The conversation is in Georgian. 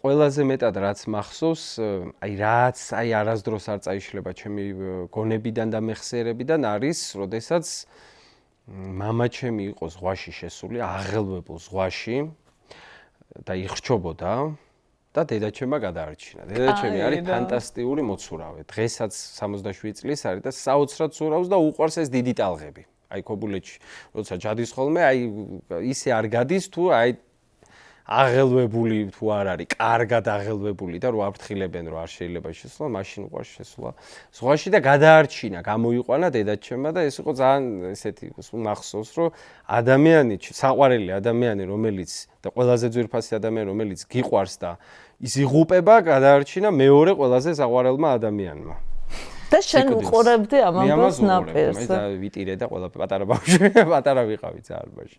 ყველაზე მეტად რაც მახსოვს, რაც არასდროს არ წაიშლება ჩემი გონებიდან და მეხსიერებიდან არის, როდესაც მამა ჩემი იყო ზღვაში შესული, აღელვებულ ზღვაში და იხრჩობოდა და დედაჩემმა გადაარჩინა. დედაჩემი არის ფანტასტიკური მოცურავე. დღესაც 67 წლის არის და საოცრად ცურავს და უყვარს ეს დიდი ტალღები. აი ქობულეთში, როცა ჯადის ხოლმე, ისე არ გადის თუ აღელვებული თუ არ არის, კარგად აღელვებული და რო აფრთხილებენ, რომ არ შეიძლება შესვლა, მაშინ უყვარს შესვლა ზღვაში და გადაარჩინა, გამოიყვანა დედაჩემმა და ეს იყო ძალიან ესეთი მახსოვს, რომ ადამიანი, საყვარელი ადამიანი, რომელიც და ყველაზე ძვირფასი ადამიანი, რომელიც გიყვარს და ის იღუპება, გადაარჩინა მეორე ყველაზე საყვარელმა ადამიანმა. და შენ უყურებდი ამ ამბავს ნაპირს. მე და ვიტირე და ყველა პატარა ბავშვი, პატარა ვიყავი ძალიან ბავშვი.